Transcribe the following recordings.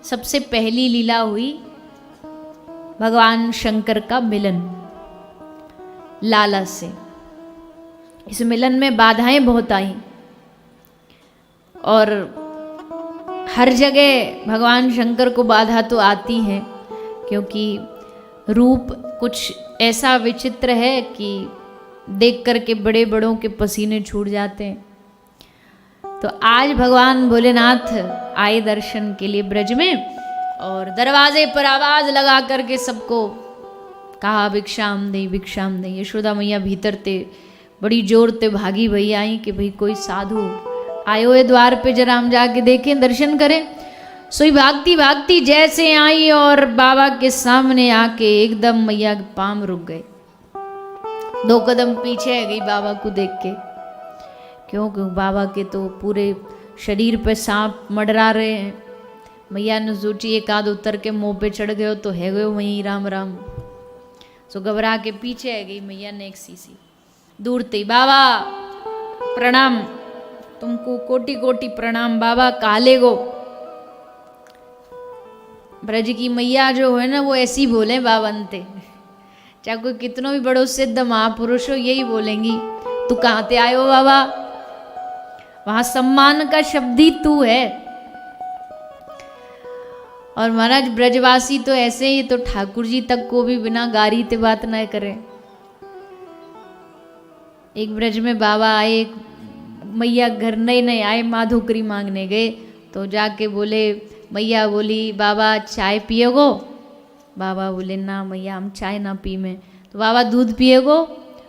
सबसे पहली लीला हुई भगवान शंकर का मिलन लाला से। इस मिलन में बाधाएं बहुत आई और हर जगह भगवान शंकर को बाधा तो आती है, क्योंकि रूप कुछ ऐसा विचित्र है कि देख करके बड़े बड़ों के पसीने छूट जाते हैं। तो आज भगवान भोलेनाथ आए दर्शन के लिए ब्रज में, और दरवाजे पर आवाज लगा करके सबको कहा भिक्षाम दे भिक्षाम दे। यशोदा मैया भीतर ते बड़ी जोर ते भागी भई आई कि भाई कोई साधु आयो है द्वार पे, जरा हम जाके देखें दर्शन करें। सोई भागती भागती जैसे आई और बाबा के सामने आके एकदम मैया के पांव रुक गए, 2 कदम पीछे है गई बाबा को देख के। क्योंकि बाबा के तो पूरे शरीर पे सांप मंडरा रहे हैं। मैया ने सोची एक आध उतर के मुंह पे चढ़ गए तो है गए वहीं राम राम। सो घबरा के पीछे है गई मैया ने एक सीसी दूर ते। बाबा प्रणाम, तुमको कोटि कोटि प्रणाम बाबा, काले गो। ब्रज की मैया जो है ना वो ऐसी बोले बाबनते, चाहे कोई कितनों भी बड़ो सिद्ध महापुरुष हो यही बोलेंगी, तू कहाँ ते आयो बाबा। वहां सम्मान का शब्द ही तू है। और महाराज ब्रजवासी तो ऐसे ही, तो ठाकुर जी तक को भी बिना गारी ते बात ना करे। एक ब्रज में बाबा आए, एक मैया घर नए नए आए, माधुकरी मांगने गए तो जाके बोले, मैया बोली बाबा चाय पिएगो। बाबा बोले ना मैया हम चाय ना पी में। तो बाबा दूध पिएगो?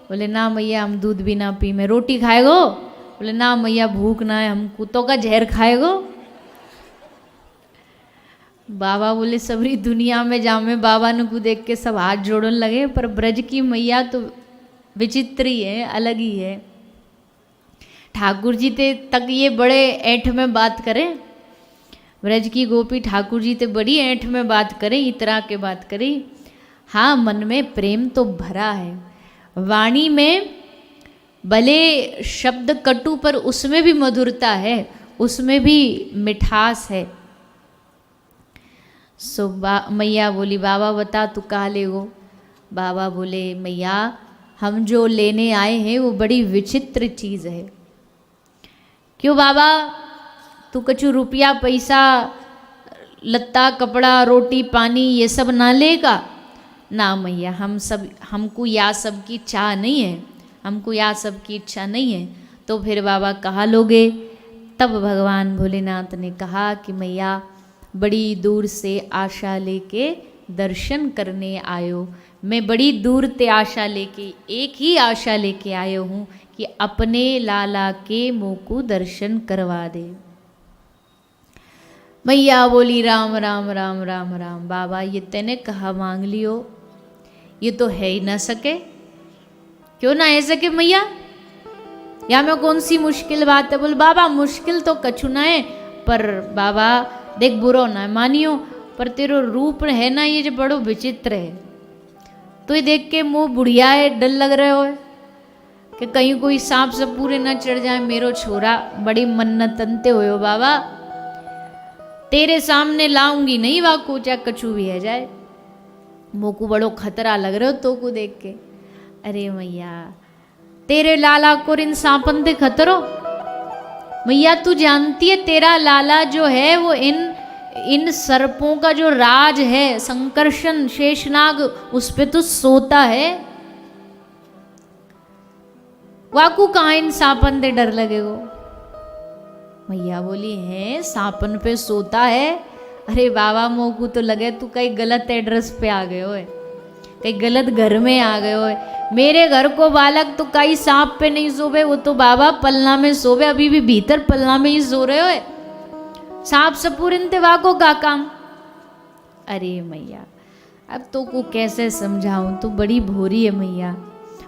बोले ना मैया हम दूध भी ना पी में। रोटी खाएगो? बोले ना मैया भूख ना है, हम कुत्तों का जहर खाएगो। बाबा बोले सबरी दुनिया में जामे बाबा ने को देख के सब हाथ जोड़ने लगे, पर ब्रज की मैया तो विचित्र ही है, अलग ही है। ठाकुर जी ते तक ये बड़े ऐठ में बात करें, ब्रज की गोपी ठाकुर जी ते बड़ी ऐठ में बात करें, इतरा के बात करें। हाँ मन में प्रेम तो भरा है, वाणी में भले शब्द कटु पर उसमें भी मधुरता है, उसमें भी मिठास है। सो मैया बोली बाबा बता तू कहाँ ले गो। बाबा बोले मैया हम जो लेने आए हैं वो बड़ी विचित्र चीज़ है। क्यों बाबा, तू कछु रुपया पैसा लत्ता कपड़ा रोटी पानी ये सब ना लेगा? ना मैया हमको या सब की चाह नहीं है, हमको या सब की इच्छा नहीं है। तो फिर बाबा कहाँ लोगे? तब भगवान भोलेनाथ ने कहा कि मैया बड़ी दूर से आशा लेके दर्शन करने आयो, मैं बड़ी दूर ते आशा लेके, एक ही आशा लेके आयो हूँ कि अपने लाला के मुँह को दर्शन करवा दे। मैया बोली राम राम राम राम राम। बाबा ये तेने कहा मांग लियो, ये तो है ही ना सके। क्यों ना है सके मैया, या में कौन सी मुश्किल बात है? बोल बाबा मुश्किल तो कछु ना है, पर बाबा देख बुरो ना मानियो, पर तेरो रूप है ना ये जो बड़ो विचित्र है। तो ये देख के मुँह बुढ़िया है, डर लग रहे हो कि कहीं कोई सांप से पूरे ना चढ़ जाए मेरो छोरा। बड़ी मन्नत अंते हो बाबा, तेरे सामने लाऊंगी नहीं वाको, चाहे कछु भी है जाए। मुँह को बड़ो खतरा लग रहे हो तो को देख के। अरे मैया तेरे लाला को इन सांपन दे खतरो। मैया तू जानती है तेरा लाला जो है वो इन सर्पों का जो राज है, संकर्षण शेषनाग, उस पे तो सोता है। वाकू कहाँ इन सांपन दे डर लगेगो? मैया बोली है सांपन पे सोता है? अरे बाबा मोकू तो लगे तू कहीं गलत एड्रेस पे आ गए हो, कहीं गलत घर में आ गए हो। मेरे घर को बालक तो कहीं सांप पे नहीं सोवे, वो तो बाबा पलना में सोवे, अभी भी भीतर पलना में ही सो रहे हो। सांप सपूर इंतवा को का काम? अरे मैया अब तो को कैसे समझाऊं, तू बड़ी भोरी है मैया,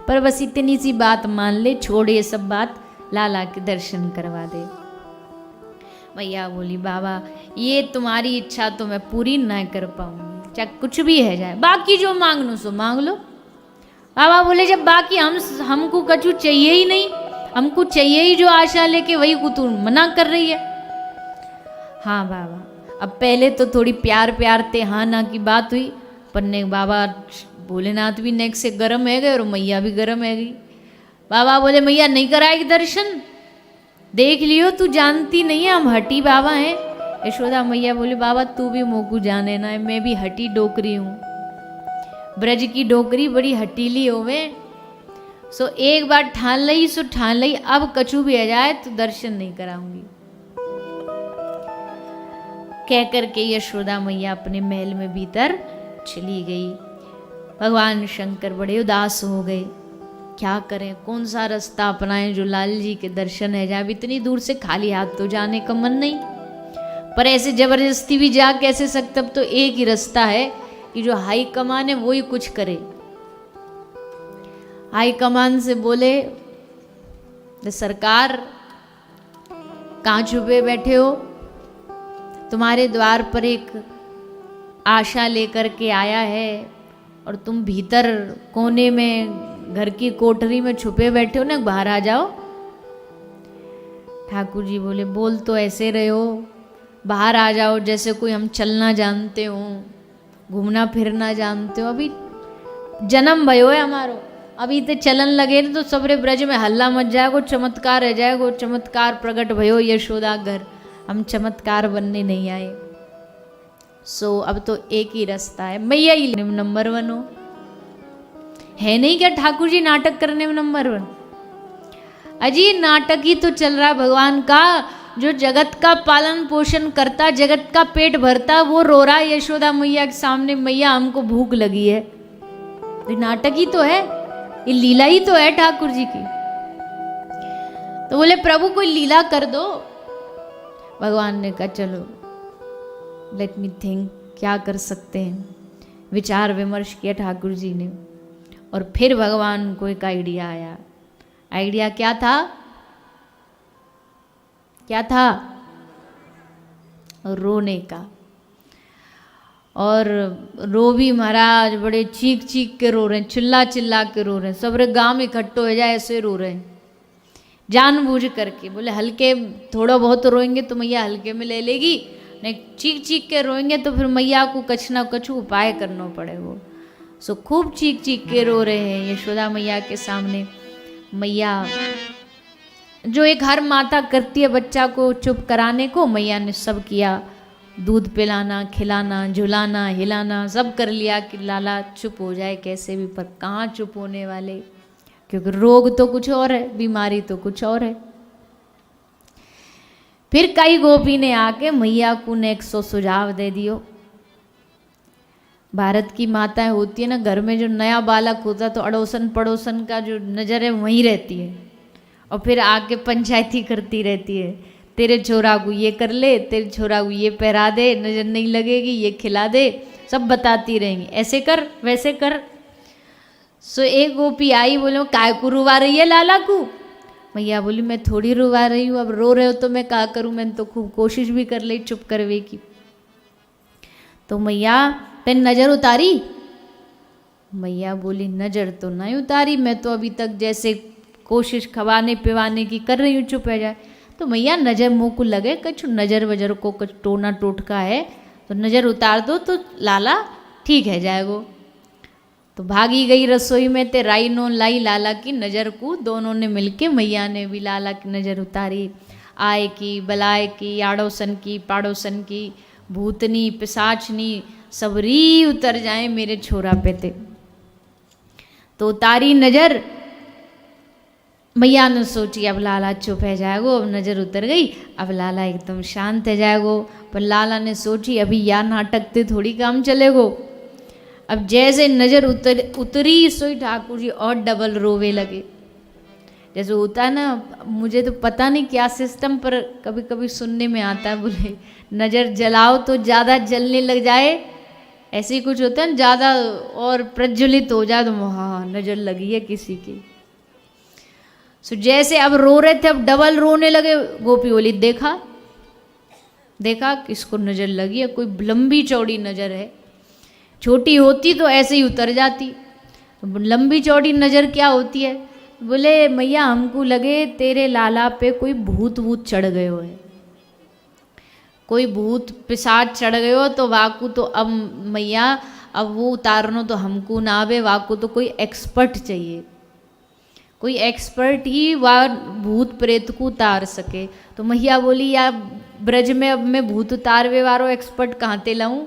पर बस इतनी सी बात मान ले, छोड़ ये सब बात, लाला के दर्शन करवा दे। मैया बोली बाबा ये तुम्हारी इच्छा तो मैं पूरी ना कर पाऊंगी, चाहे कुछ भी है जाए, बाकी जो मांगनो सो मांग लो। बाबा बोले जब बाकी हमको कछु चाहिए ही नहीं, हमको चाहिए ही जो आशा लेके, वही को तू मना कर रही है। हाँ बाबा अब पहले तो थोड़ी प्यार प्यार ते हाँ ना की बात हुई, पर ने बाबा भोलेनाथ भी नेक से गर्म है गए और मैया भी गर्म है गई। बाबा बोले मैया नहीं कराएगी दर्शन, देख लियो तू जानती नहीं है हम हटी बाबा हैं। यशोदा मैया बोली बाबा तू भी मोकू जाने ना है, मैं भी हटी डोकरी हूँ, ब्रज की डोकरी बड़ी हटीली होवे। सो एक बार ठान लई सो ठान लई, अब कछु भी आ जाए तो दर्शन नहीं कराऊंगी। कह करके यशोदा मैया अपने महल में भीतर चली गई। भगवान शंकर बड़े उदास हो गए, क्या करें कौन सा रास्ता अपनाएं जो लाल जी के दर्शन है जाए। अब इतनी दूर से खाली हाथ तो जाने का मन नहीं, पर ऐसे जबरदस्ती भी जा कैसे सकते। अब तो एक ही रास्ता है कि जो हाई कमान है वो ही कुछ करे। हाई कमान से बोले सरकार कहाँ छुपे बैठे हो, तुम्हारे द्वार पर एक आशा लेकर के आया है और तुम भीतर कोने में घर की कोठरी में छुपे बैठे हो ना, बाहर आ जाओ। ठाकुर जी बोले बोल तो ऐसे रहे हो, बाहर आ जाओ जैसे कोई हम चलना जानते हो, घूमना फिरना जानते हो। अभी जन्म भयो है हमारो, अभी तो चलन लगे तो सबरे ब्रज में हल्ला मच जाएगो, चमत्कार रह जाएगो, चमत्कार प्रकट भयो यशोदा घर, हम चमत्कार बनने नहीं आए। सो अब तो एक ही रास्ता है, मैया ही नंबर 1 हो। है नहीं क्या ठाकुर जी नाटक करने में नंबर 1? अजी नाटक ही तो चल रहा है भगवान का, जो जगत का पालन पोषण करता, जगत का पेट भरता, वो रो रहा है यशोदा मैया के सामने, मैया हमको भूख लगी है। ये नाटक ही तो है, ये लीला ही तो है ठाकुर जी की। तो बोले प्रभु कोई लीला कर दो। भगवान ने कहा चलो लेट मी थिंक, क्या कर सकते हैं। विचार विमर्श किया ठाकुर जी ने और फिर भगवान को एक आइडिया आया। आइडिया क्या था? क्या था? रोने का। और रो भी महाराज बड़े चीख चीख के रो रहे हैं, चिल्ला चिल्ला के रो रहे हैं, सबरे गांव इकट्ठे हो जाए ऐसे रो रहे हैं जानबूझ करके। बोले हल्के थोड़ा बहुत रोएंगे तो मैया हल्के में ले लेगी, नहीं चीख चीख के रोएंगे तो फिर मैया को कछ ना कछ उपाय करना पड़ेगा। सो खूब चीख चीख के रो रहे हैं यशोदा मैया के सामने। मैया जो एक हर माता करती है बच्चा को चुप कराने को, मैया ने सब किया, दूध पिलाना, खिलाना, झुलाना, हिलाना सब कर लिया कि लाला चुप हो जाए कैसे भी। पर कहाँ चुप होने वाले, क्योंकि रोग तो कुछ और है, बीमारी तो कुछ और है। फिर कई गोपी ने आके मैया को ने 100 सुझाव दे दियो। भारत की माताएं होती है ना, घर में जो नया बालक होता तो अड़ोसन पड़ोसन का जो नज़र है वहीं रहती है और फिर आके पंचायती करती रहती है, तेरे छोरा को ये कर ले, तेरे छोरा को ये पहरा दे, नज़र नहीं लगेगी, ये खिला दे, सब बताती रहेंगी, ऐसे कर वैसे कर। सो एक गोपी आई, बोले काय को रुवा रही है लाला को? मैया बोली मैं थोड़ी रुवा रही हूँ, अब रो रहे हो तो मैं क्या करूँ, मैंने तो खूब कोशिश भी कर ली चुप करवे की। तो मैया तेन नज़र उतारी? मैया बोली नज़र तो नहीं उतारी, मैं तो अभी तक जैसे कोशिश खवाने पिवाने की कर रही हूँ चुप है जाए। तो मैया नज़र मुँह को लगे, कुछ नज़र वजर को कुछ टोना टोटका है तो नज़र उतार दो तो लाला ठीक है जाएगो। तो भागी गई रसोई में ते राई नो लाई लाला की नज़र को, दोनों ने मिलके मैया ने भी लाला की नज़र उतारी। आय की बलाय की, आड़ोसन की पाड़ोसन की, भूतनी पिशाचनी सबरी उतर जाए मेरे छोरा पे ते। तो उतारी नज़र, मैया ने सोची अब लाला चुप है जाएगो, अब नज़र उतर गई, अब लाला एकदम शांत है जाएगो। पर लाला ने सोची अभी या नाटकते थोड़ी काम चलेगो। अब जैसे नज़र उतरी सोई ठाकुर जी और डबल रोवे लगे। जैसे होता है ना, मुझे तो पता नहीं क्या सिस्टम पर कभी कभी सुनने में आता है, बोले नज़र जलाओ तो ज़्यादा जलने लग जाए, ऐसे ही कुछ होता है ना, ज़्यादा और प्रज्वलित हो जाए तो हाँ नज़र लगी है किसी की। सो जैसे अब रो रहे थे अब डबल रोने लगे। गोपी बोली देखा देखा किसको नज़र लगी है, कोई लंबी चौड़ी नज़र है, छोटी होती तो ऐसे ही उतर जाती, लंबी चौड़ी नज़र क्या होती है? बोले मैया हमको लगे तेरे लाला पे कोई भूत वूत चढ़ गए हो है, कोई भूत पिशाच चढ़ गयो तो वाकू तो अब मैया अब वो उतारनो तो हमको ना आवे, वाकू तो कोई एक्सपर्ट चाहिए, कोई एक्सपर्ट ही वह भूत प्रेत को उतार सके। तो मैया बोली या ब्रज में अब मैं भूत उतारवे वारो एक्सपर्ट कहाँ ते लाऊं।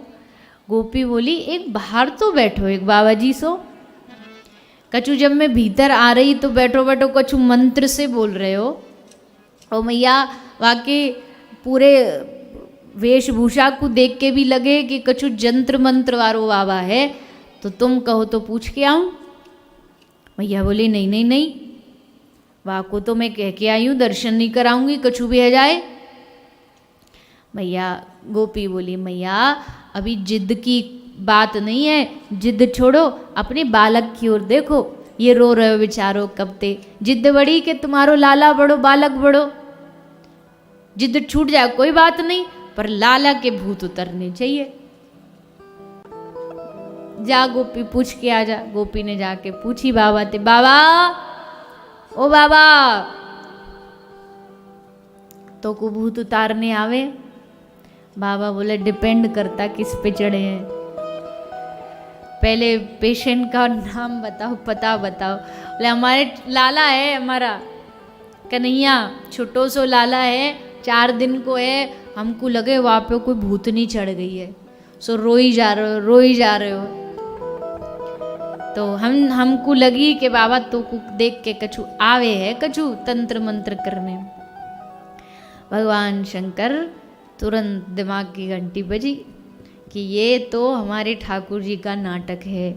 गोपी बोली एक बाहर तो बैठो एक बाबा जी सो। कछु जब मैं भीतर आ रही तो बैठो बैठो कछु मंत्र से बोल रहे हो, और मैया वाकई पूरे वेशभूषा को देख के भी लगे कि कछु जंत्र मंत्र वारो बाबा है, तो तुम कहो तो पूछ के आऊं। मैया बोली नहीं नहीं नहीं, वाह को तो मैं कह के आई हूँ, दर्शन नहीं कराऊंगी, कछु भी है जाए। मैया गोपी बोली मैया अभी जिद की बात नहीं है, जिद छोड़ो, अपने बालक की ओर देखो, ये रो रहे हो बेचारो कब ते, जिद बड़ी कि तुम्हारो लाला बड़ो बालक बड़ो, जिद छूट जाए कोई बात नहीं, पर लाला के भूत उतरने चाहिए। जा गोपी पूछ के आ जा। गोपी ने जाके पूछी बाबा ते, बाबा ओ बाबा तो को भूत उतारने आवे। बाबा बोले डिपेंड करता किस पे चढ़े हैं, पहले पेशेंट का नाम बताओ पता बताओ। बोले हमारे लाला है, हमारा कन्हैया छोटो सो लाला है, 4 दिन को है, हमको लगे वहाँ पे कोई भूतनी चढ़ गई है, सो रोई जा रहे हो रोई जा रहे हो। तो हमको लगी कि बाबा तो को देख के कछु आवे है, कछु तंत्र मंत्र करने। भगवान शंकर तुरंत दिमाग की घंटी बजी कि ये तो हमारे ठाकुर जी का नाटक है,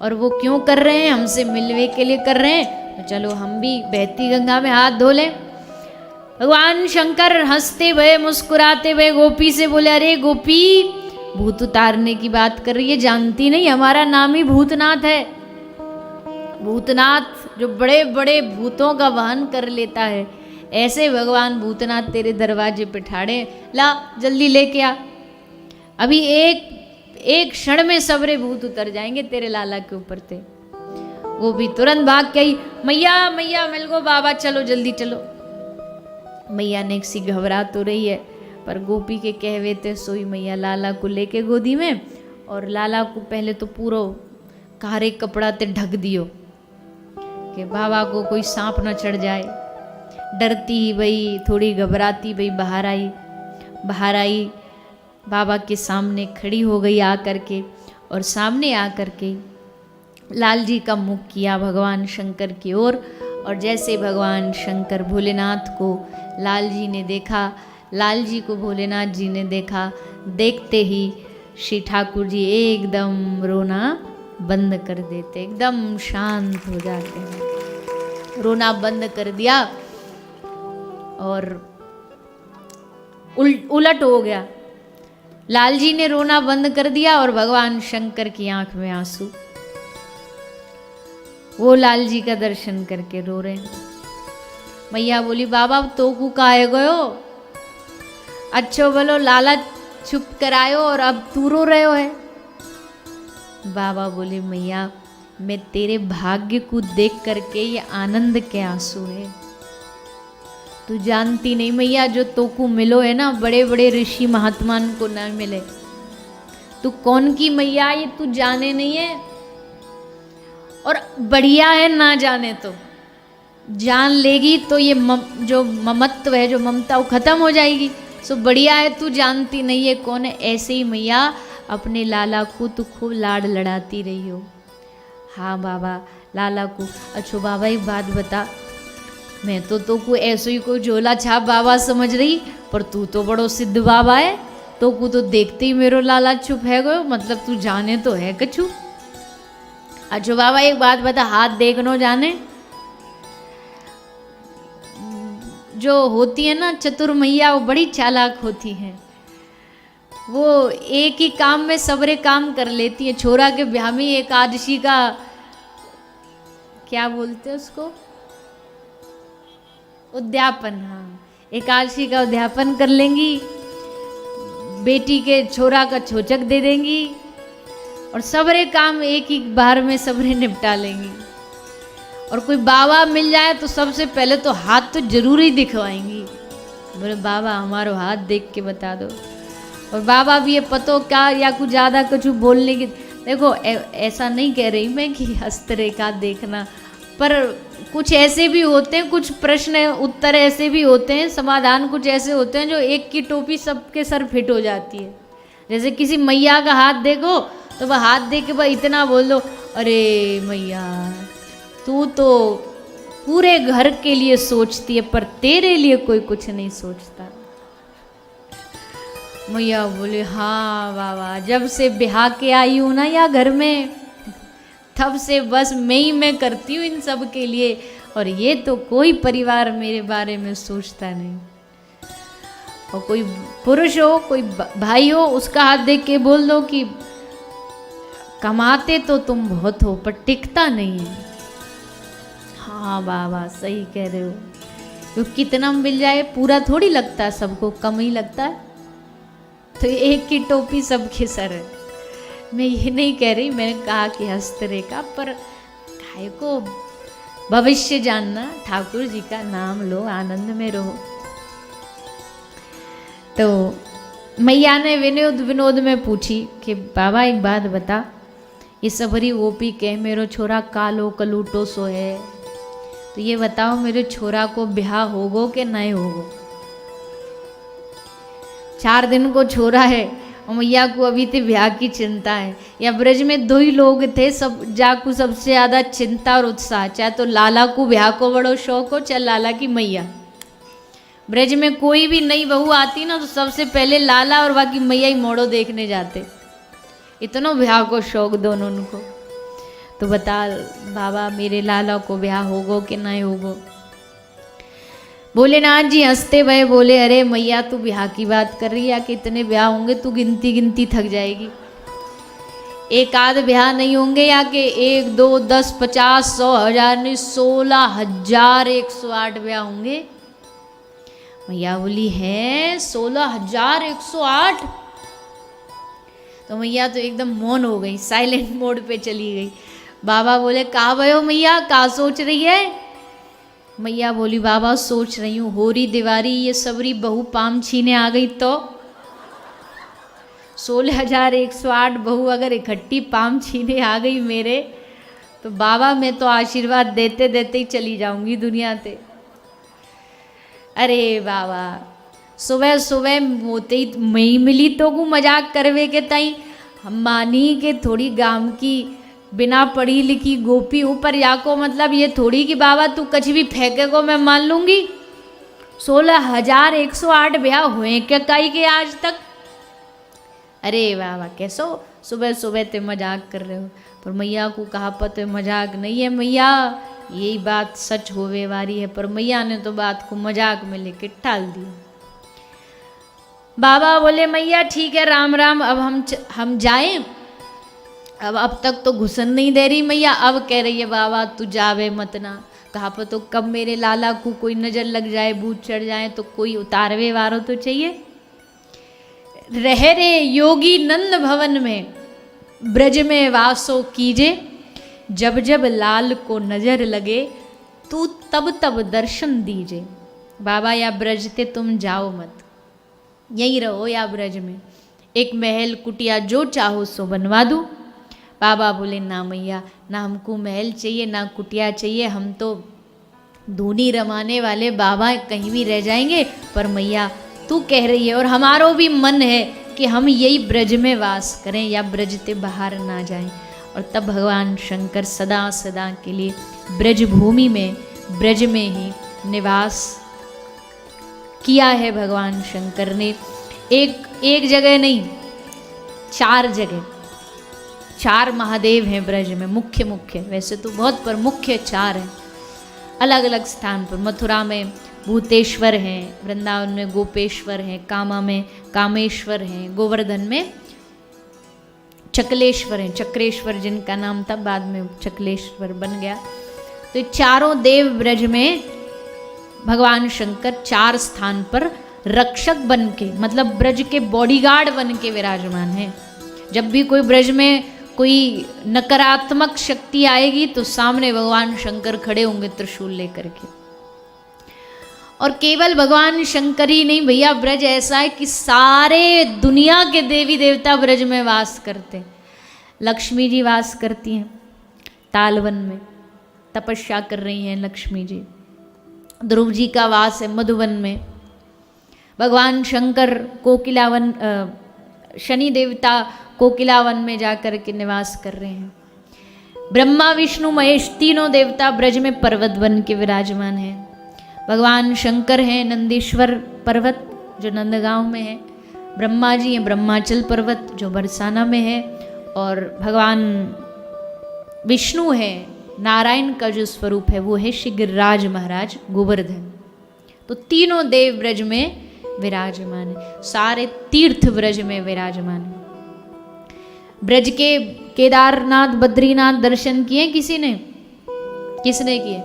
और वो क्यों कर रहे हैं, हमसे मिलने के लिए कर रहे हैं, तो चलो हम भी बहती गंगा में हाथ धो लें। भगवान शंकर हंसते हुए मुस्कुराते हुए गोपी से बोले, अरे गोपी भूत उतारने की बात कर रही है, जानती नहीं हमारा नाम ही भूतनाथ है। भूतनाथ जो बड़े बड़े भूतों का वहन कर लेता है, ऐसे भगवान भूतनाथ तेरे दरवाजे पे ठाड़े, ला जल्दी लेके आ, अभी एक क्षण में सबरे भूत उतर जाएंगे तेरे लाला के ऊपर थे। वो भी तुरंत भाग के आई, मैया मैया मिल गो बाबा, चलो जल्दी चलो। मैया ने सी घबरा तो रही है, पर गोपी के कहवे थे सोई मैया लाला को लेके गोदी में, और लाला को पहले तो पूरा कारे कपड़ा ते ढक दियो कि बाबा को कोई सांप न चढ़ जाए। डरती ही वही थोड़ी घबराती वही बाहर आई बाबा के सामने खड़ी हो गई आकर के, और सामने आकर के लाल जी का मुख किया भगवान शंकर की ओर, और जैसे भगवान शंकर भोलेनाथ को लाल जी ने देखा, लाल जी को भोलेनाथ जी ने देखा, देखते ही श्री ठाकुर जी एकदम रोना बंद कर देते, एकदम शांत हो जाते हैं। रोना बंद कर दिया और उलट हो गया। लाल जी ने रोना बंद कर दिया और भगवान शंकर की आंख में आंसू। वो लाल जी का दर्शन करके रो रहे हैं। मैया बोली, बाबा तो को काहे गयो, अच्छो बोलो लाला चुप करायो और अब तू रो रहे हो है। बाबा बोले, मैया मैं तेरे भाग्य को देख करके ये आनंद के आंसू है। तू जानती नहीं मैया, जो तोकू मिलो है ना, बड़े बड़े ऋषि महात्मान को ना मिले। तू कौन की मैया ये तू जाने नहीं है, और बढ़िया है ना जाने तो, जान लेगी तो ये जो ममत्व है, जो ममता, वो खत्म हो जाएगी। सो बढ़िया है तू जानती नहीं है कौन है। ऐसे ही मैया अपने लाला को तू खूब लाड लड़ाती रही हो। हाँ बाबा, लाला को। अच्छा बाबा एक बात बता, मैं तो को ऐसे ही कोई झोला छाप बाबा समझ रही, पर तू तो बड़ो सिद्ध बाबा है, तो को तो देखते ही मेरो लाला चुप है गयो, मतलब तू जाने तो है कछु। अच्छा बाबा एक बात बता, हाथ देखनो जाने जो होती है ना चतुर मैया, वो बड़ी चालाक होती हैं। वो एक ही काम में सबरे काम कर लेती है। छोरा के ब्याह में एकादशी का क्या बोलते हैं उसको, उद्यापन। हाँ, एकादशी का उद्यापन कर लेंगी, बेटी के छोरा का छोचक दे देंगी, और सबरे काम एक ही बार में सबरे निपटा लेंगी। और कोई बाबा मिल जाए तो सबसे पहले तो हाथ तो जरूर ही दिखवाएंगी। बोले बाबा हमारो हाथ देख के बता दो। और बाबा भी ये पतो क्या या कुछ ज़्यादा कुछ बोलने की, देखो ऐसा नहीं कह रही मैं कि हस्तरेखा देखना, पर कुछ ऐसे भी होते हैं, कुछ प्रश्न उत्तर ऐसे भी होते हैं, समाधान कुछ ऐसे होते हैं जो एक की टोपी सबके सर फिट हो जाती है। जैसे किसी मैया का हाथ देखो तो वह हाथ देख के वह इतना बोल दो, अरे मैया तू तो पूरे घर के लिए सोचती है पर तेरे लिए कोई कुछ नहीं सोचता। मैया बोले हाँ बाबा, जब से ब्याह के आई हूँ ना या घर में, तब से बस मैं करती हूँ इन सब के लिए, और ये तो कोई परिवार मेरे बारे में सोचता नहीं। और कोई पुरुष हो कोई भाई हो उसका हाथ देख के बोल दो कि कमाते तो तुम बहुत हो पर टिकता नहीं है। हाँ बाबा सही कह रहे हो, क्योंकि कितना मिल जाए पूरा थोड़ी लगता है, सबको कम ही लगता है। तो एक की टोपी सबके सर है। मैं ये नहीं कह रही, मैंने कहा कि हस्तरेखा, पर काय को भविष्य जानना, ठाकुर जी का नाम लो, आनंद में रहो। तो मैया ने विनोद में पूछी कि बाबा एक बात बता, ये सबरी गोपी कह मेरो छोरा कालो कलूटो सो है, तो ये बताओ मेरे छोरा को ब्याह होगो कि नहीं होगो। 4 दिन को छोरा है और मैया को अभी तो ब्याह की चिंता है। या ब्रज में 2 ही लोग थे, सब जाकू सबसे ज़्यादा चिंता और उत्साह, चाहे तो लाला को ब्याह को बड़ो शौक हो, चाहे लाला की मैया। ब्रज में कोई भी नई बहू आती ना तो सबसे पहले लाला और बाकी मैया ही मोड़ो देखने जाते, इतना ब्याह को शौक दोनों को। तो बता बाबा मेरे लाला को ब्याह होगो कि नहीं होगो। भोलेनाथ जी हंसते भये बोले, अरे मैया तू ब्याह की बात कर रही है कि इतने ब्याह होंगे, तू गिनती गिनती थक जाएगी। 1 आध ब्याह नहीं होंगे या कि 1 2 10 50 100 1000 नहीं, 16,108 ब्याह होंगे। मैया बोली है 16,108। तो मैया तो एकदम मौन हो गई, साइलेंट मोड पे चली गई। बाबा बोले कहा भयो मैया, का सोच रही है। मैया बोली बाबा सोच रही हूँ होरी दिवारी ये सबरी बहू पाम छीने आ गई तो 16,108 बहू अगर इकट्ठी पाम छीने आ गई मेरे, तो बाबा मैं तो आशीर्वाद देते देते ही चली जाऊंगी दुनिया से। अरे बाबा सुबह सुबह मोते ही मई मिली तो को मजाक करवे के ताई, हम मानी के थोड़ी गांव की बिना पढ़ी लिखी गोपी हूँ, पर या को मतलब ये थोड़ी कि बाबा तू कछ भी फेंके को मैं मान लूँगी। 16,108 ब्याह हुए क्या काई के आज तक। अरे बाबा कैसो सुबह सुबह ते मजाक कर रहे हो, पर मैया को कहा पता मजाक नहीं है मैया, यही बात सच होवे वाली है। पर मैया ने तो बात को मजाक में लेके टाल दिया। बाबा बोले मैया ठीक है राम राम, अब हम जाएं। अब तक तो घुसन नहीं दे रही मैया, अब कह रही है बाबा तू जावे मत ना। कहा पर तो कब मेरे लाला को कोई नज़र लग जाए, भूत चढ़ जाए तो कोई उतारवे वारो तो चाहिए। रह रे योगी नंद भवन में ब्रज में वासो कीजे, जब जब लाल को नजर लगे तू तब तब दर्शन दीजे। बाबा या ब्रज ते तुम जाओ मत, यहीं रहो या ब्रज में, एक महल कुटिया जो चाहो सो बनवा दूँ। बाबा बोले ना मैया, ना हमको महल चाहिए ना कुटिया चाहिए, हम तो धूनी रमाने वाले बाबा कहीं भी रह जाएंगे। पर मैया तू कह रही है और हमारो भी मन है कि हम यही ब्रज में वास करें या ब्रज ते बाहर ना जाएं। और तब भगवान शंकर सदा सदा के लिए ब्रज भूमि में ब्रज में ही निवास किया है। भगवान शंकर ने एक जगह नहीं 4 जगह, 4 महादेव हैं ब्रज में, मुख्य वैसे तो बहुत पर मुख्य 4 हैं अलग अलग स्थान पर। मथुरा में भूतेश्वर हैं, वृंदावन में गोपेश्वर हैं, कामा में कामेश्वर हैं, गोवर्धन में चकलेश्वर हैं, चक्रेश्वर जिनका नाम था बाद में चकलेश्वर बन गया। तो 4 देव ब्रज में भगवान शंकर 4 स्थान पर रक्षक बन के, मतलब ब्रज के बॉडीगार्ड बन के विराजमान हैं। जब भी कोई ब्रज में कोई नकारात्मक शक्ति आएगी तो सामने भगवान शंकर खड़े होंगे त्रिशूल लेकर के। और केवल भगवान शंकर ही नहीं भैया, ब्रज ऐसा है कि सारे दुनिया के देवी देवता ब्रज में वास करते। लक्ष्मी जी वास करती हैं तालवन में, तपस्या कर रही हैं लक्ष्मी जी। ध्रुव जी का वास है मधुवन में। भगवान शंकर कोकिलावन, शनि देवता कोकिलावन में जाकर के निवास कर रहे हैं। ब्रह्मा विष्णु महेश तीनों देवता ब्रज में पर्वत बन के विराजमान हैं। भगवान शंकर हैं नंदीश्वर पर्वत जो नंदगांव में है। ब्रह्मा जी हैं ब्रह्माचल पर्वत जो बरसाना में है। और भगवान विष्णु है, नारायण का जो स्वरूप है वो है श्री गिरिराज महाराज गोवर्धन। तो तीनों देव ब्रज में विराजमान है, सारे तीर्थ ब्रज में विराजमान है। ब्रज के केदारनाथ बद्रीनाथ दर्शन किए किसी ने? किसने किए?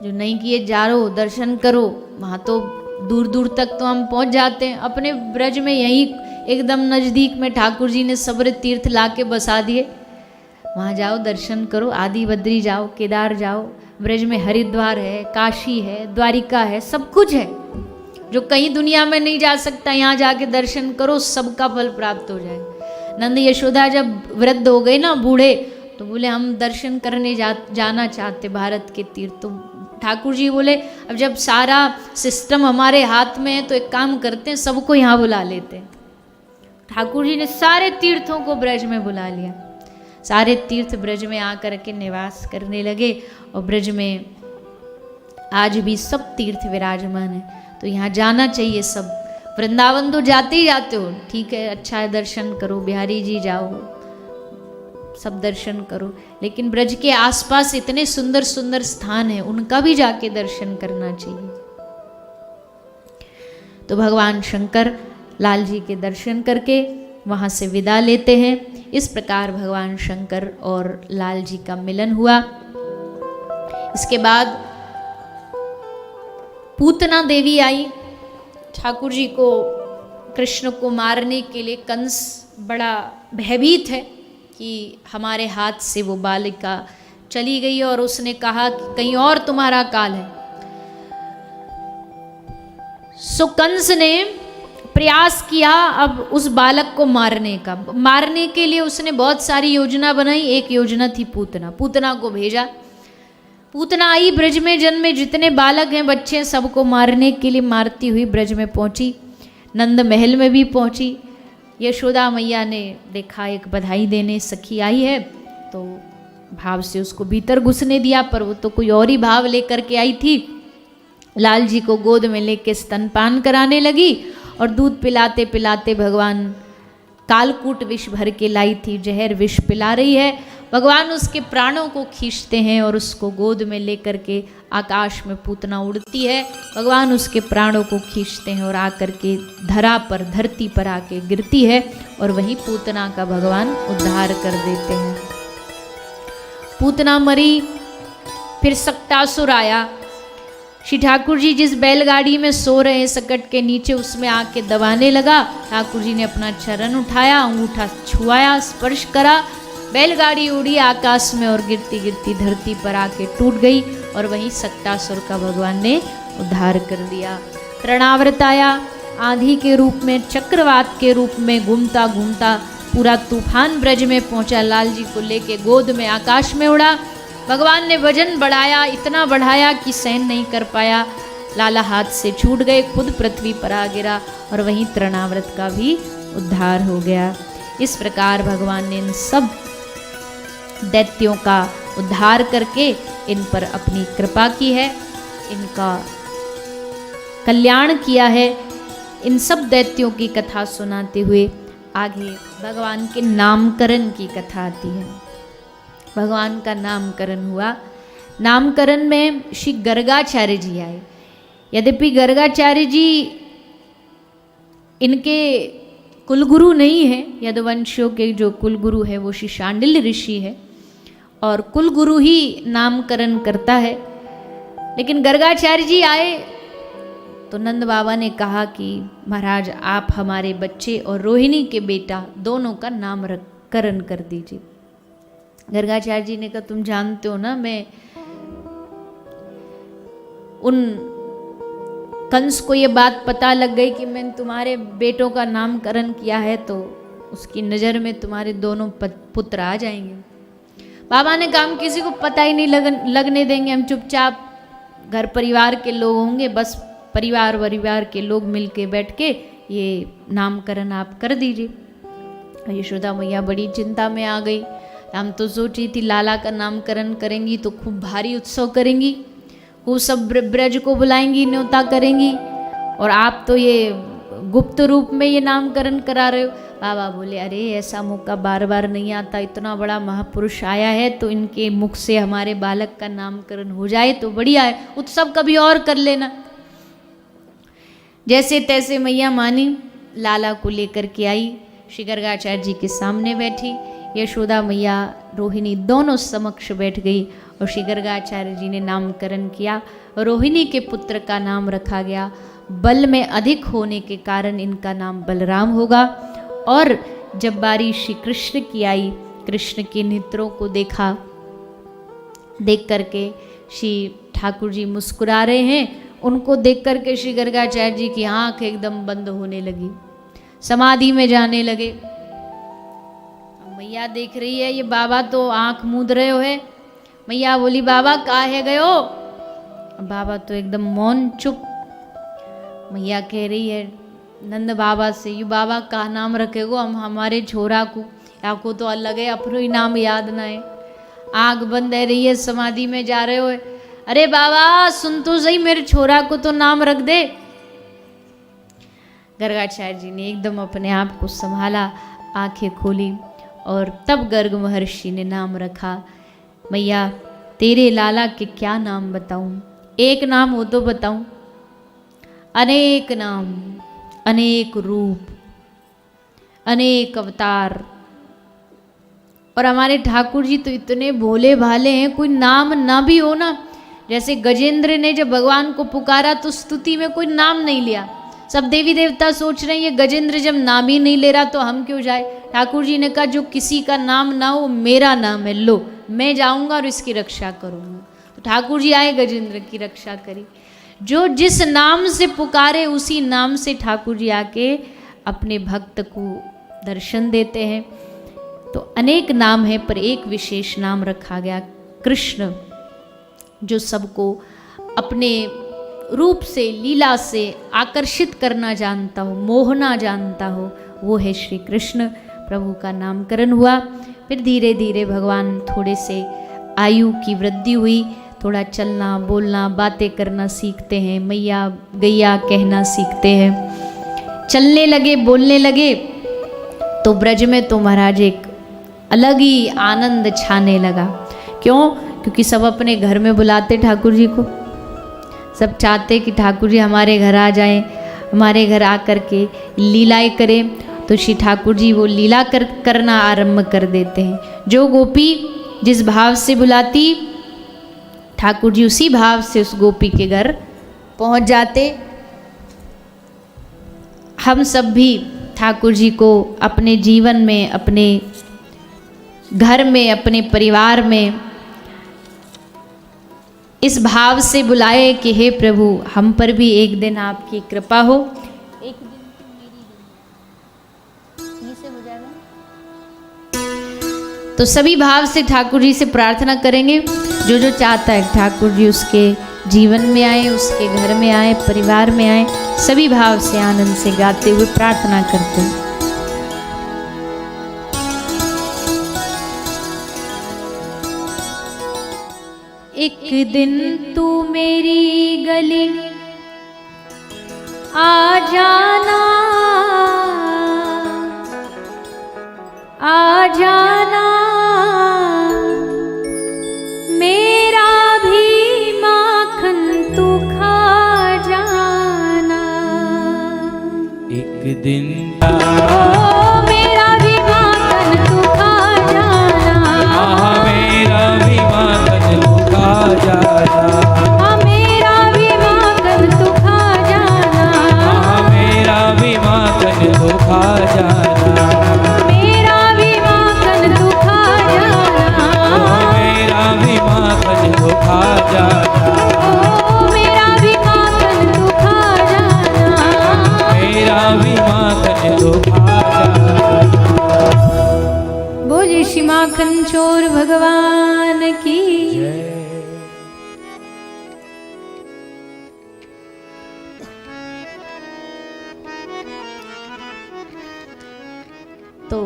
जो नहीं किए जारो दर्शन करो। वहाँ तो दूर दूर तक तो हम पहुँच जाते हैं। अपने ब्रज में यहीं एकदम नज़दीक में ठाकुर जी ने सब्र तीर्थ ला के बसा दिए। वहाँ जाओ दर्शन करो, आदि बद्री जाओ, केदार जाओ। ब्रज में हरिद्वार है, काशी है, द्वारिका है, सब कुछ है। जो कहीं दुनिया में नहीं जा सकता यहाँ जाके दर्शन करो, सबका फल प्राप्त हो जाए। नंद यशोदा जब वृद्ध हो गए ना, बूढ़े, तो बोले हम दर्शन करने जाना चाहते भारत के तीर्थ। तो ठाकुर जी बोले अब जब सारा सिस्टम हमारे हाथ में है तो एक काम करते हैं, सबको यहाँ बुला लेते हैं। ठाकुर जी ने सारे तीर्थों को ब्रज में बुला लिया। सारे तीर्थ ब्रज में आकर के निवास करने लगे। और ब्रज में आज भी सब तीर्थ विराजमान है। तो यहाँ जाना चाहिए सब। वृंदावन तो जाते ही जाते हो, ठीक है, अच्छा है, दर्शन करो, बिहारी जी जाओ, सब दर्शन करो। लेकिन ब्रज के आसपास इतने सुंदर सुंदर स्थान हैं, उनका भी जाके दर्शन करना चाहिए। तो भगवान शंकर लाल जी के दर्शन करके वहाँ से विदा लेते हैं। इस प्रकार भगवान शंकर और लाल जी का मिलन हुआ। इसके बाद पूतना देवी आई। ठाकुर जी को, कृष्ण को मारने के लिए कंस बड़ा भयभीत है कि हमारे हाथ से वो बालिका चली गई और उसने कहा कि कहीं और तुम्हारा काल है। सो कंस ने प्रयास किया अब उस बालक को मारने का। मारने के लिए उसने बहुत सारी योजना बनाई। एक योजना थी पूतना। पूतना को भेजा। पूतना आई, ब्रज में जन्मे जितने बालक हैं, बच्चे हैं, सबको मारने के लिए मारती हुई ब्रज में पहुंची। नंद महल में भी पहुंची। यशोदा मैया ने देखा एक बधाई देने सखी आई है, तो भाव से उसको भीतर घुसने दिया, पर वो तो कोई और ही भाव लेकर के आई थी। लाल जी को गोद में लेके स्तनपान कराने लगी और दूध पिलाते पिलाते भगवान कालकूट विष भर के लाई थी, जहर विष पिला रही है। भगवान उसके प्राणों को खींचते हैं और उसको गोद में लेकर के आकाश में पूतना उड़ती है। भगवान उसके प्राणों को खींचते हैं और आकर के धरा पर, धरती पर आके गिरती है और वहीं पूतना का भगवान उद्धार कर देते हैं। पूतना मरी, फिर सक्टासुर आया। श्री ठाकुर जी जिस बैलगाड़ी में सो रहे हैं सकट के नीचे, उसमें आके दबाने लगा। ठाकुर जी ने अपना चरण उठाया, अंगूठा छुआया, स्पर्श करा, बैलगाड़ी उड़ी आकाश में और गिरती गिरती धरती पर आके टूट गई और वहीं सक्टासुर का भगवान ने उद्धार कर दिया। तृणाव्रत आया, आंधी के रूप में, चक्रवात के रूप में घूमता घूमता पूरा तूफान ब्रज में पहुंचा। लाल जी को लेके गोद में आकाश में उड़ा। भगवान ने वजन बढ़ाया, इतना बढ़ाया कि सहन नहीं कर पाया। लाला हाथ से छूट गए, खुद पृथ्वी पर आ गिरा और वहीं तृणाव्रत का भी उद्धार हो गया। इस प्रकार भगवान ने इन सब दैत्यों का उद्धार करके इन पर अपनी कृपा की है, इनका कल्याण किया है। इन सब दैत्यों की कथा सुनाते हुए आगे भगवान के नामकरण की कथा आती है। भगवान का नामकरण हुआ। नामकरण में श्री गर्गाचार्य जी आए। यद्यपि गर्गाचार्य जी इनके कुलगुरु नहीं है, यदुवंशियों के जो कुलगुरु है वो श्री शांडिल्य ऋषि है और कुलगुरु ही नामकरण करता है। लेकिन गर्गाचार्य जी आए तो नंद बाबा ने कहा कि महाराज आप हमारे बच्चे और रोहिणी के बेटा दोनों का नामकरण कर दीजिए। गर्गाचार्य जी ने कहा तुम जानते हो ना मैं उन कंस को ये बात पता लग गई कि मैंने तुम्हारे बेटों का नामकरण किया है तो उसकी नज़र में तुम्हारे दोनों पुत्र आ जाएंगे। बाबा ने कहा हम किसी को पता ही नहीं लगने देंगे, हम चुपचाप घर परिवार के लोग होंगे, बस परिवार के लोग मिल के बैठ के ये नामकरण आप कर दीजिए। यशोदा मैया बड़ी चिंता में आ गई। हम तो सोची थी लाला का नामकरण करेंगी तो खूब भारी उत्सव करेंगी, वो सब ब्रज को बुलाएंगी, न्योता करेंगी, और आप तो ये गुप्त रूप में ये नामकरण करा रहे हो। बाबा बोले अरे ऐसा मौका बार बार नहीं आता, इतना बड़ा महापुरुष आया है तो इनके मुख से हमारे बालक का नामकरण हो जाए तो बढ़िया है, उत्सव कभी और कर लेना। जैसे तैसे मैया मानी, लाला को लेकर के आई, श्री गर्गाचार्य जी के सामने बैठी। यशोदा मैया रोहिणी दोनों समक्ष बैठ गई और श्री गर्गाचार्य जी ने नामकरण किया। रोहिणी के पुत्र का नाम रखा गया, बल में अधिक होने के कारण इनका नाम बलराम होगा। और जब बारी श्री कृष्ण की आई, कृष्ण के नेत्रों को देखा, देख करके श्री ठाकुर जी मुस्कुरा रहे हैं, उनको देख करके श्री गर्गाचार्य जी की आंख एकदम बंद होने लगी, समाधि में जाने लगे। मैया देख रही है ये बाबा तो आंख मूंद रहे हो है। मैया बोली बाबा काहे गयो? बाबा तो एकदम मौन चुप। मैया कह रही है नंद बाबा से, यू बाबा का नाम रखेगो हम हमारे छोरा को, आपको तो अलग है, अपनो ही नाम याद ना है। आंख बंद है रही है, समाधि में जा रहे हो। अरे बाबा सुन तो सही, मेरे छोरा को तो नाम रख दे। गर्गाचार्य जी ने एकदम अपने आप को संभाला, आंखें खोली और तब गर्ग महर्षि ने नाम रखा। मैया तेरे लाला के क्या नाम बताऊं? एक नाम हो तो बताऊं? अनेक नाम, अनेक रूप, अनेक अवतार। और हमारे ठाकुर जी तो इतने भोले भाले हैं, कोई नाम ना भी हो ना, जैसे गजेंद्र ने जब भगवान को पुकारा तो स्तुति में कोई नाम नहीं लिया। सब देवी देवता सोच रहे हैं ये गजेंद्र जब नाम ही नहीं ले रहा तो हम क्यों जाए। ठाकुर जी ने कहा जो किसी का नाम ना हो मेरा नाम है, लो मैं जाऊंगा और इसकी रक्षा करूंगा। तो ठाकुर जी आए, गजेंद्र की रक्षा करी। जो जिस नाम से पुकारे उसी नाम से ठाकुर जी आके अपने भक्त को दर्शन देते हैं। तो अनेक नाम है पर एक विशेष नाम रखा गया कृष्ण, जो सबको अपने रूप से लीला से आकर्षित करना जानता हो, मोहना जानता हो, वो है श्री कृष्ण। प्रभु का नामकरण हुआ। फिर धीरे धीरे भगवान थोड़े से आयु की वृद्धि हुई, थोड़ा चलना बोलना बातें करना सीखते हैं, मैया गैया कहना सीखते हैं, चलने लगे बोलने लगे। तो ब्रज में तो महाराज एक अलग ही आनंद छाने लगा। क्यों? क्योंकि सब अपने घर में बुलाते ठाकुर जी को, सब चाहते कि ठाकुर जी हमारे घर आ जाएं, हमारे घर आकर के लीलाएं करें। तो श्री ठाकुर जी वो लीला करना आरंभ कर देते हैं। जो गोपी जिस भाव से बुलाती, ठाकुर जी उसी भाव से उस गोपी के घर पहुंच जाते। हम सब भी ठाकुर जी को अपने जीवन में, अपने घर में, अपने परिवार में इस भाव से बुलाए कि हे प्रभु हम पर भी एक दिन आपकी कृपा हो। एक दिन मेरी से हो जाएगा। तो सभी भाव से ठाकुर जी से प्रार्थना करेंगे। जो जो चाहता है ठाकुर जी उसके जीवन में आए, उसके घर में आए, परिवार में आए, सभी भाव से आनंद से गाते हुए प्रार्थना करते हैं। एक दिन तू मेरी गली आ जाना, आ जाना, मेरा भी माखन तू खा जाना। एक दिन मेरा भी माखन तू खा जाना, मेरा भी माखन तू खा जाना, मेरा भी माखन तू खा जाना, मेरा भी माखन तू खा जाना, मेरा भी माखन तू खा जाना, मेरा भी माखन तू खा जाना, मेरा किशोर भगवान की। तो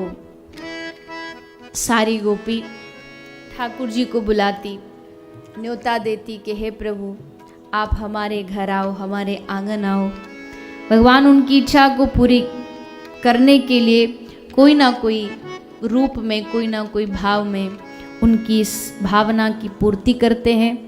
सारी गोपी ठाकुर जी को बुलाती, न्योता देती कि हे प्रभु आप हमारे घर आओ, हमारे आंगन आओ। भगवान उनकी इच्छा को पूरी करने के लिए कोई ना कोई रूप में, कोई ना कोई भाव में उनकी इस भावना की पूर्ति करते हैं।